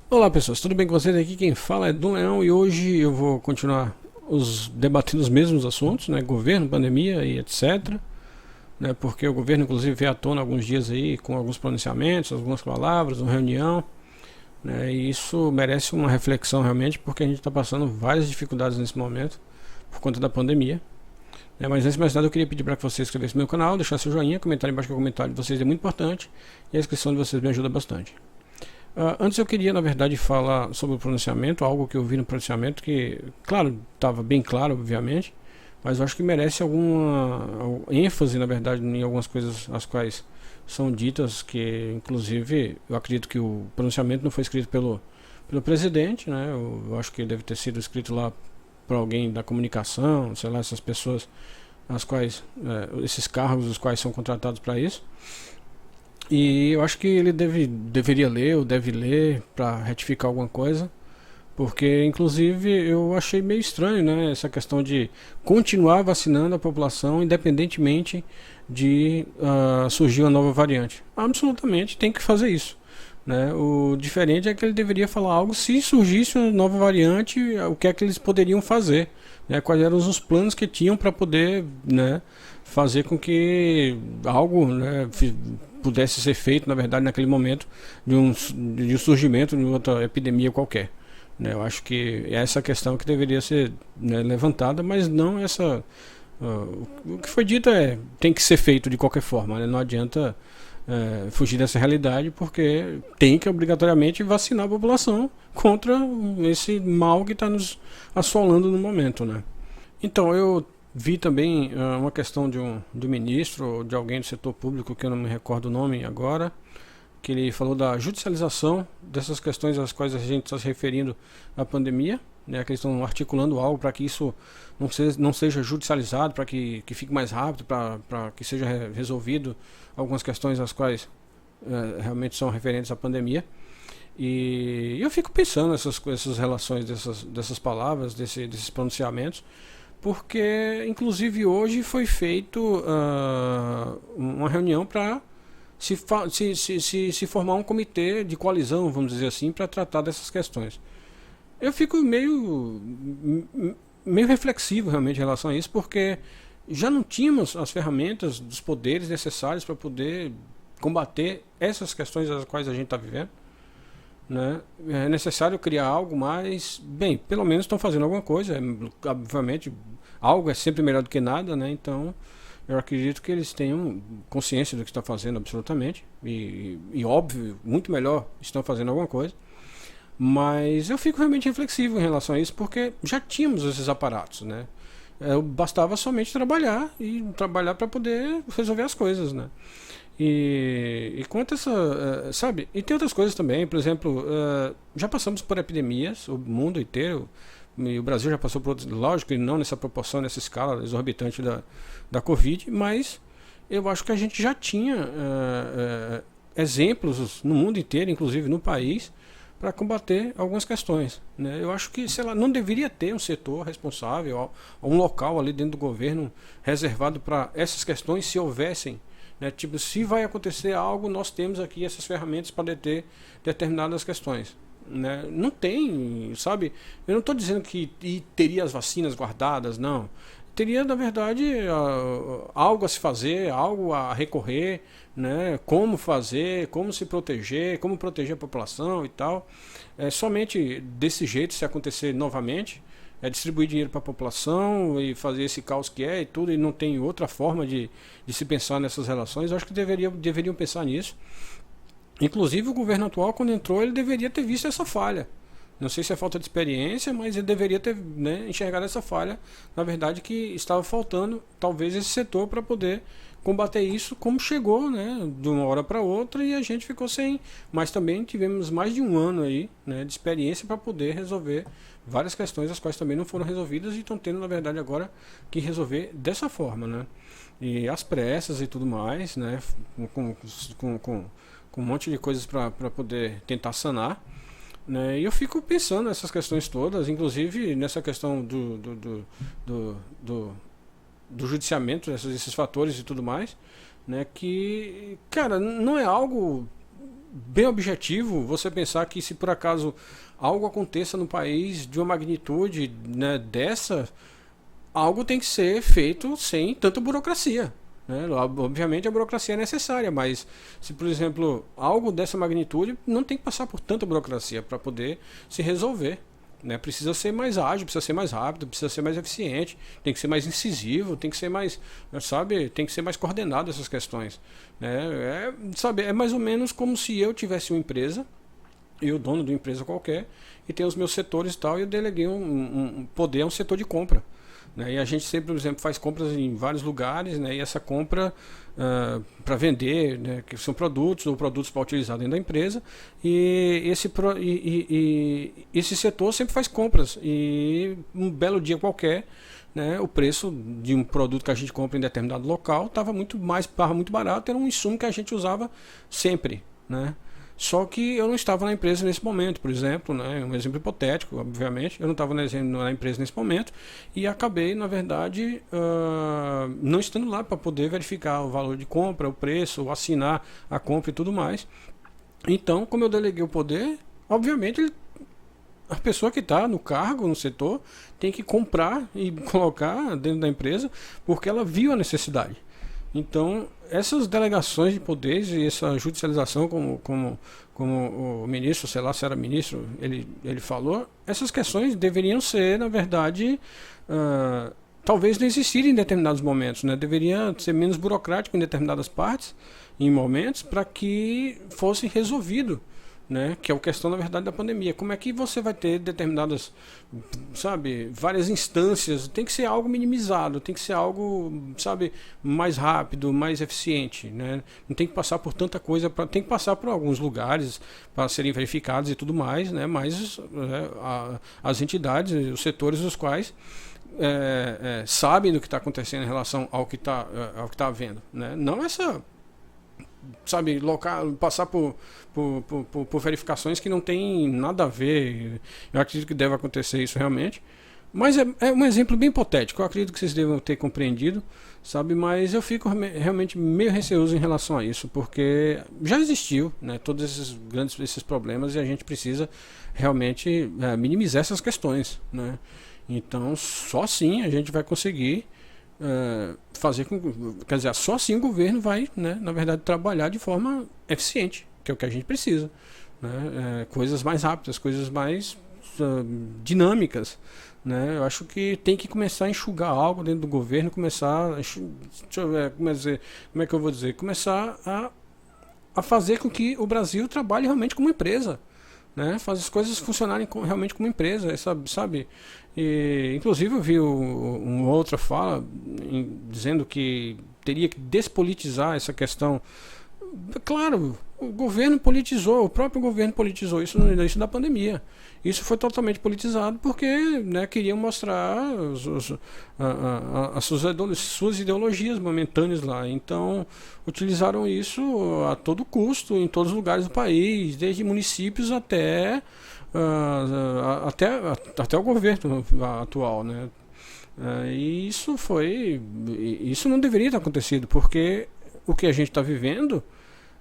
Olá pessoas, tudo bem com vocês? Aqui quem fala é Dom Leão e hoje eu vou continuar debatendo os mesmos assuntos, né? Governo, pandemia e etc. Né? Porque o governo inclusive veio à tona alguns dias aí com alguns pronunciamentos, algumas palavras, uma reunião, né? E isso merece uma reflexão realmente porque a gente está passando várias dificuldades nesse momento por conta da pandemia. Né? Mas antes de mais nada eu queria pedir para que você se inscrevesse no meu canal, deixasse seu joinha, comentar embaixo que o comentário de vocês é muito importante e a inscrição de vocês me ajuda bastante. Antes eu queria, na verdade, falar sobre o pronunciamento, algo que eu vi no pronunciamento que, claro, estava bem claro, obviamente, mas eu acho que merece alguma ênfase, na verdade, em algumas coisas as quais são ditas, que, inclusive, eu acredito que o pronunciamento não foi escrito pelo presidente, né? Eu acho que deve ter sido escrito lá por alguém da comunicação, sei lá, essas pessoas, as quais, esses cargos, os quais são contratados para isso. E eu acho que ele deveria ler ou deve ler para retificar alguma coisa, porque inclusive eu achei meio estranho, né, essa questão de continuar vacinando a população independentemente de surgir uma nova variante. Absolutamente tem que fazer isso. Né? O diferente é que ele deveria falar algo se surgisse uma nova variante, o que é que eles poderiam fazer, né? Quais eram os planos que tinham para poder, né, fazer com que algo, né, pudesse ser feito, na verdade, naquele momento de um surgimento de outra epidemia qualquer. Né? Eu acho que é essa questão que deveria ser, né, levantada, mas não essa. O que foi dito tem que ser feito de qualquer forma, né? Não adianta fugir dessa realidade, porque tem que obrigatoriamente vacinar a população contra esse mal que está nos assolando no momento, né? Então, eu vi também uma questão de um ministro, ou de alguém do setor público, que eu não me recordo o nome agora, que ele falou da judicialização dessas questões às quais a gente está se referindo à pandemia, né, que eles estão articulando algo para que isso não seja judicializado, para que fique mais rápido, para que seja resolvido algumas questões as quais realmente são referentes à pandemia. E eu fico pensando essas relações dessas palavras, desses pronunciamentos, porque inclusive hoje foi feito uma reunião para se formar um comitê de coalizão, vamos dizer assim, para tratar dessas questões. Eu fico meio reflexivo realmente em relação a isso, porque já não tínhamos as ferramentas dos poderes necessários para poder combater essas questões às quais a gente está vivendo. Né? É necessário criar algo, mas, bem, pelo menos estão fazendo alguma coisa. Obviamente, algo é sempre melhor do que nada, né? Então, eu acredito que eles tenham consciência do que estão fazendo, absolutamente. E óbvio, muito melhor estão fazendo alguma coisa. Mas eu fico realmente reflexivo em relação a isso, porque já tínhamos esses aparatos, né? Bastava somente trabalhar e trabalhar para poder resolver as coisas, né? E quanto a essa, sabe? E tem outras coisas também, por exemplo, já passamos por epidemias, o mundo inteiro, e o Brasil já passou por outras, lógico, e não nessa proporção, nessa escala exorbitante da Covid, mas eu acho que a gente já tinha exemplos no mundo inteiro, inclusive no país, para combater algumas questões. Né? Eu acho que, sei lá, não deveria ter um setor responsável, um local ali dentro do governo reservado para essas questões, se houvessem. Né? Tipo, se vai acontecer algo, nós temos aqui essas ferramentas para deter determinadas questões. Né? Não tem, sabe? Eu não estou dizendo que teria as vacinas guardadas, não. Teria, na verdade, algo a se fazer, algo a recorrer, né? Como fazer, como se proteger, como proteger a população e tal. Somente desse jeito, se acontecer novamente, distribuir dinheiro para a população e fazer esse caos que e tudo, e não tem outra forma de se pensar nessas relações. Eu acho que deveriam pensar nisso. Inclusive o governo atual, quando entrou, ele deveria ter visto essa falha. Não sei se é falta de experiência, mas ele deveria ter, né, enxergado essa falha, na verdade, que estava faltando talvez esse setor para poder combater isso, como chegou, né, de uma hora para outra, e a gente ficou sem. Mas também tivemos mais de um ano aí, né, de experiência para poder resolver várias questões, as quais também não foram resolvidas e estão tendo, na verdade, agora que resolver dessa forma, né? E as pressas e tudo mais, né, com um monte de coisas para poder tentar sanar. Né? E eu fico pensando nessas questões todas, inclusive nessa questão do judiciamento, esses fatores e tudo mais, né? Que, cara, não é algo bem objetivo você pensar que se por acaso algo aconteça no país de uma magnitude, né, dessa, algo tem que ser feito sem tanta burocracia. Né? Obviamente a burocracia é necessária, mas se, por exemplo, algo dessa magnitude não tem que passar por tanta burocracia para poder se resolver. Né? Precisa ser mais ágil, precisa ser mais rápido, precisa ser mais eficiente, tem que ser mais incisivo, tem que ser mais, sabe, tem que ser mais coordenado essas questões. Né? Sabe, é mais ou menos como se eu tivesse uma empresa, eu dono de uma empresa qualquer, e tenho os meus setores e tal, e eu deleguei um poder a um setor de compra. Né? E a gente sempre, por exemplo, faz compras em vários lugares, né? E essa compra para vender, né? Que são produtos ou produtos para utilizar dentro da empresa, e esse setor sempre faz compras, e um belo dia qualquer, né, o preço de um produto que a gente compra em determinado local estava muito barato, era um insumo que a gente usava sempre. Né? Só que eu não estava na empresa nesse momento, por exemplo, né, um exemplo hipotético, obviamente, eu não estava na empresa nesse momento e acabei, na verdade, não estando lá para poder verificar o valor de compra, o preço, assinar a compra e tudo mais. Então, como eu deleguei o poder, obviamente a pessoa que está no cargo, no setor, tem que comprar e colocar dentro da empresa porque ela viu a necessidade. Então, essas delegações de poderes e essa judicialização, como o ministro, sei lá se era ministro, ele falou, essas questões deveriam ser, na verdade, talvez não existirem em determinados momentos, né? Deveria ser menos burocrático em determinadas partes, em momentos, para que fosse resolvido. Né, que é a questão, na verdade, da pandemia. Como é que você vai ter determinadas, sabe, várias instâncias? Tem que ser algo minimizado, tem que ser algo, sabe, mais rápido, mais eficiente. Né? Não tem que passar por tanta coisa, tem que passar por alguns lugares para serem verificados e tudo mais, né? Mas as entidades, os setores dos quais sabem do que está acontecendo em relação ao que está havendo. Né? Não essa, sabe, passar por verificações que não tem nada a ver. Eu acredito que deve acontecer isso realmente, mas é um exemplo bem hipotético. Eu acredito que vocês devam ter compreendido, sabe, mas eu fico realmente meio receoso em relação a isso, porque já existiu, né, todos esses problemas, e a gente precisa realmente minimizar essas questões, né? Então só assim a gente vai conseguir fazer com, quer dizer, só assim o governo vai, né, na verdade, trabalhar de forma eficiente, que é o que a gente precisa, né? Coisas mais rápidas, coisas mais dinâmicas, né? Eu acho que tem que começar a enxugar algo dentro do governo, deixa eu ver, como é que eu vou dizer, começar a fazer com que o Brasil trabalhe realmente como empresa. Né, faz as coisas funcionarem realmente como empresa, sabe? E, inclusive eu vi uma outra fala dizendo que teria que despolitizar essa questão. Claro, o governo politizou, o próprio governo politizou isso no início da pandemia. Isso foi totalmente politizado porque, né, queriam mostrar as suas ideologias momentâneas lá. Então, utilizaram isso a todo custo, em todos os lugares do país, desde municípios até o governo atual. Né? E isso não deveria ter acontecido, porque o que a gente está vivendo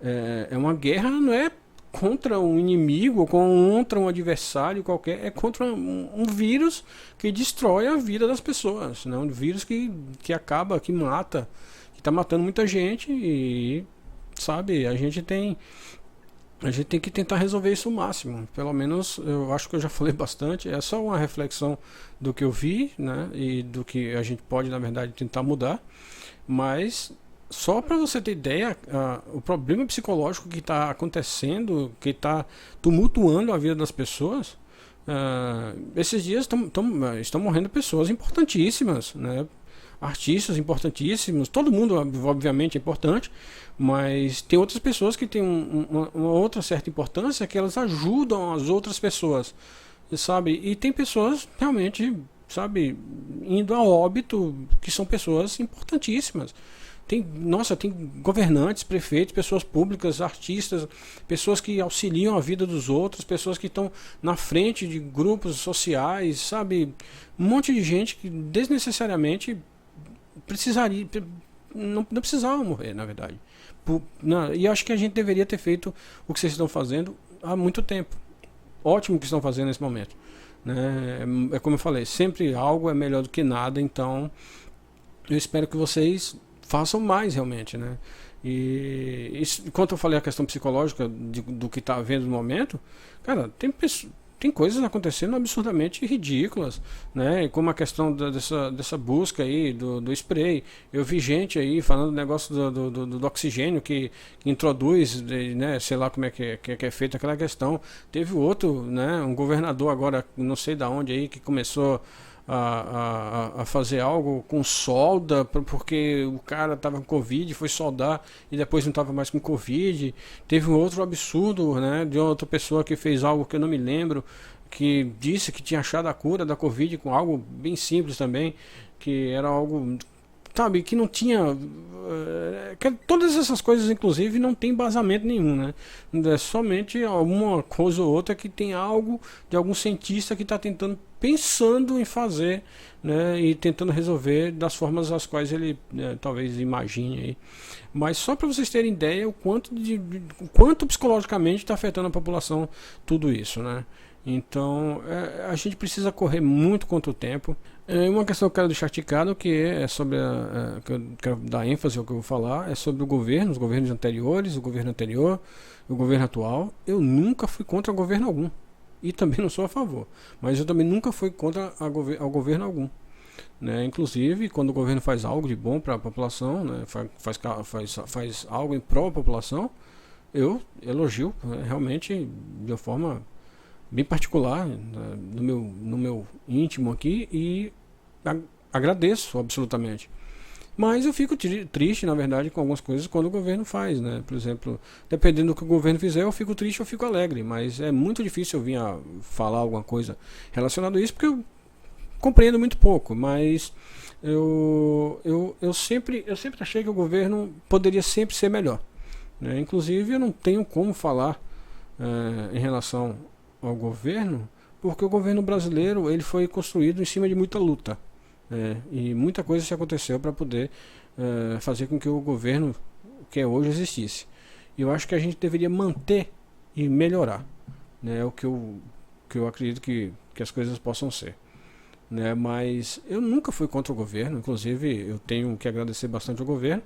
é uma guerra, não é contra um inimigo, contra um adversário qualquer, é contra um vírus que destrói a vida das pessoas, né? Um vírus que acaba, que mata, que está matando muita gente, e, sabe, a gente tem que tentar resolver isso o máximo. Pelo menos eu acho que eu já falei bastante, é só uma reflexão do que eu vi, né, e do que a gente pode, na verdade, tentar mudar, mas só para você ter ideia, o problema psicológico que está acontecendo, que está tumultuando a vida das pessoas, esses dias estão morrendo pessoas importantíssimas, né? Artistas importantíssimos, todo mundo obviamente é importante, mas tem outras pessoas que têm uma outra certa importância, que elas ajudam as outras pessoas, sabe? E tem pessoas realmente, sabe, indo a óbito, que são pessoas importantíssimas. Tem governantes, prefeitos, pessoas públicas, artistas, pessoas que auxiliam a vida dos outros, pessoas que estão na frente de grupos sociais, sabe? Um monte de gente que desnecessariamente não precisava morrer, na verdade. E acho que a gente deveria ter feito o que vocês estão fazendo há muito tempo. Ótimo o que estão fazendo nesse momento, né? É como eu falei, sempre algo é melhor do que nada, então eu espero que vocês façam mais realmente, né? E isso, enquanto eu falei a questão psicológica do que está havendo no momento, cara, tem coisas acontecendo absurdamente ridículas, né? Como a questão dessa busca aí do spray. Eu vi gente aí falando do negócio do oxigênio que introduz, né? Sei lá como é que é feita aquela questão. Teve outro, né? Um governador agora, não sei da onde aí, que começou a fazer algo com solda, porque o cara estava com Covid, foi soldar e depois não estava mais com Covid. Teve um outro absurdo, né, de outra pessoa que fez algo que eu não me lembro, que disse que tinha achado a cura da Covid com algo bem simples também, que era algo, sabe, que não tinha que todas essas coisas inclusive não tem embasamento nenhum, né? É somente alguma coisa ou outra que tem algo de algum cientista que está pensando em fazer, né, e tentando resolver das formas as quais ele talvez imagine aí. Mas só para vocês terem ideia o quanto psicologicamente está afetando a população tudo isso, né? Então a gente precisa correr muito contra o tempo. Uma questão que eu quero deixar ticado, que é sobre que eu quero dar ênfase ao que eu vou falar, é sobre o governo, os governos anteriores, o governo anterior, o governo atual. Eu nunca fui contra governo algum. E também não sou a favor. Mas eu também nunca fui contra ao governo algum. Né? Inclusive, quando o governo faz algo de bom para a população, né? faz algo em prol da população, eu elogio realmente de uma forma bem particular, né? no meu íntimo aqui, e agradeço absolutamente. Mas eu fico triste, na verdade, com algumas coisas quando o governo faz, né? Por exemplo, dependendo do que o governo fizer, eu fico triste ou fico alegre. Mas é muito difícil eu vir a falar alguma coisa relacionada a isso, porque eu compreendo muito pouco. Mas eu sempre achei que o governo poderia sempre ser melhor, né? Inclusive, eu não tenho como falar em relação ao governo, porque o governo brasileiro ele foi construído em cima de muita luta. E muita coisa se aconteceu para poder fazer com que o governo que é hoje existisse. E eu acho que a gente deveria manter e melhorar, né? O que eu acredito que as coisas possam ser, né? Mas eu nunca fui contra o governo. Inclusive eu tenho que agradecer bastante ao governo,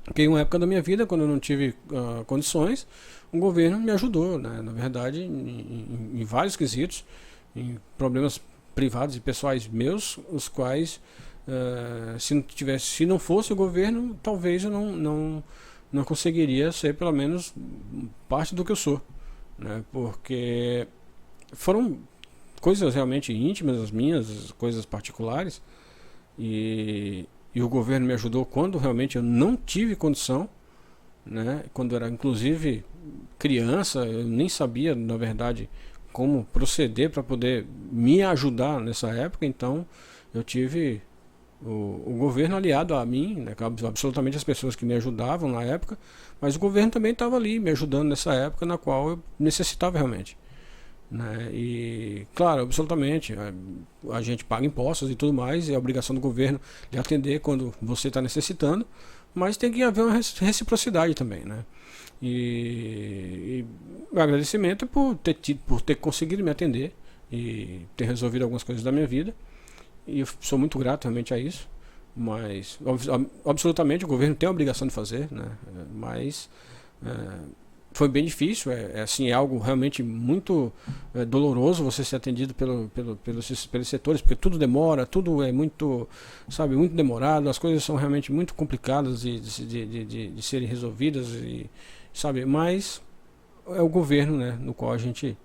porque em uma época da minha vida, quando eu não tive condições, o governo me ajudou, né? Na verdade, em vários quesitos, em problemas privados e pessoais meus, os quais se não fosse o governo, talvez eu não conseguiria ser pelo menos parte do que eu sou, né? Porque foram coisas realmente íntimas, as minhas coisas particulares, e o governo me ajudou quando realmente eu não tive condição, né? Quando eu era inclusive criança, eu nem sabia, na verdade, como proceder para poder me ajudar nessa época. Então eu tive o governo aliado a mim, né, absolutamente as pessoas que me ajudavam na época, mas o governo também estava ali me ajudando nessa época na qual eu necessitava realmente, né? E claro, absolutamente a gente paga impostos e tudo mais, e é a obrigação do governo de atender quando você está necessitando, mas tem que haver uma reciprocidade também, né? E o agradecimento por ter conseguido me atender e ter resolvido algumas coisas da minha vida, e eu sou muito grato realmente a isso. Mas absolutamente o governo tem a obrigação de fazer, né? Mas foi bem difícil, assim, é algo realmente muito doloroso você ser atendido pelos setores, porque tudo demora, tudo é muito, sabe, muito demorado, as coisas são realmente muito complicadas de serem resolvidas, e, sabe, mas é o governo, né, no qual a gente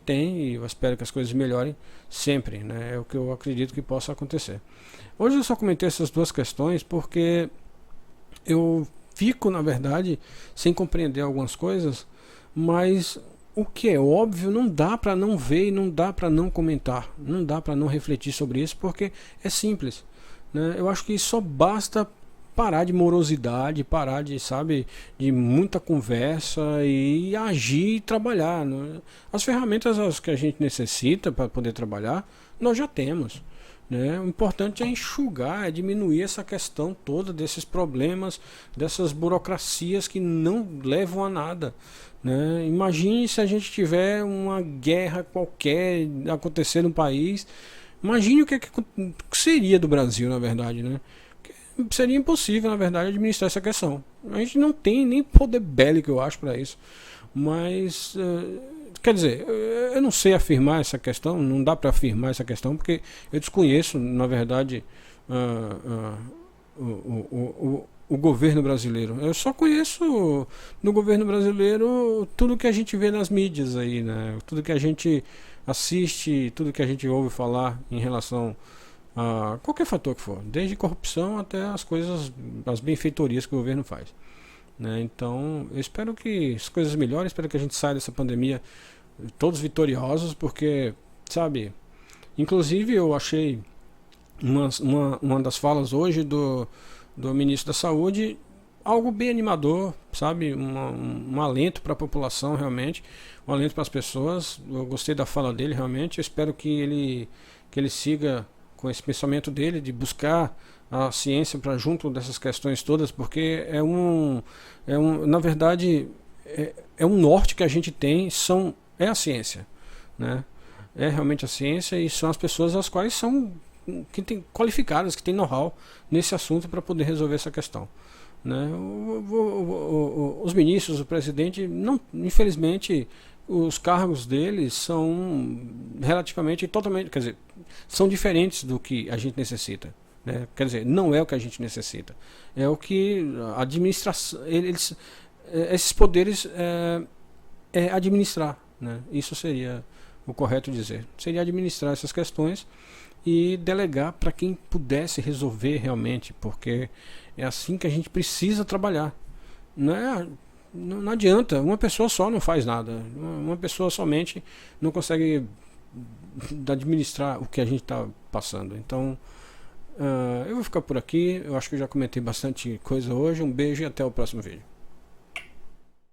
tem, e eu espero que as coisas melhorem sempre, né? É o que eu acredito que possa acontecer. Hoje eu só comentei essas duas questões porque eu fico, na verdade, sem compreender algumas coisas, mas o que é óbvio não dá para não ver e não dá para não comentar, não dá para não refletir sobre isso, porque é simples, né? Eu acho que só basta parar de morosidade, parar de, sabe, de muita conversa e agir e trabalhar, né? As ferramentas que a gente necessita para poder trabalhar, nós já temos. né? O importante é enxugar, é diminuir essa questão toda desses problemas, dessas burocracias que não levam a nada, né? Imagine se a gente tiver uma guerra qualquer acontecer no país. Imagine o que seria do Brasil, na verdade, né? Seria impossível, na verdade, administrar essa questão. A gente não tem nem poder bélico, eu acho, para isso. Mas, quer dizer, eu não sei afirmar essa questão, não dá para afirmar essa questão, porque eu desconheço, na verdade, o governo brasileiro. Eu só conheço no governo brasileiro tudo que a gente vê nas mídias aí, né? Tudo que a gente assiste, tudo que a gente ouve falar em relação a qualquer fator que for, desde corrupção até as coisas, as benfeitorias que o governo faz, né? Então, eu espero que as coisas melhorem, espero que a gente saia dessa pandemia todos vitoriosos, porque, sabe, inclusive eu achei uma das falas hoje do ministro da Saúde algo bem animador, sabe, um alento para a população realmente, um alento para as pessoas. Eu gostei da fala dele realmente, eu espero que ele siga com esse pensamento dele de buscar a ciência para junto dessas questões todas, porque na verdade é um norte que a gente tem, é a ciência, né? É realmente a ciência, e são as pessoas as quais são que tem qualificadas, que têm know-how nesse assunto para poder resolver essa questão, né? Os ministros, o presidente, não, infelizmente, os cargos deles são relativamente totalmente, quer dizer, são diferentes do que a gente necessita, né? Quer dizer, não é o que a gente necessita, é o que a administração, esses poderes administrar, né? Isso seria o correto dizer, seria administrar essas questões e delegar para quem pudesse resolver realmente, porque é assim que a gente precisa trabalhar, né? Não adianta, uma pessoa só não faz nada, uma pessoa somente não consegue administrar o que a gente está passando. Então, eu vou ficar por aqui, eu acho que eu já comentei bastante coisa hoje. Um beijo e até o próximo vídeo.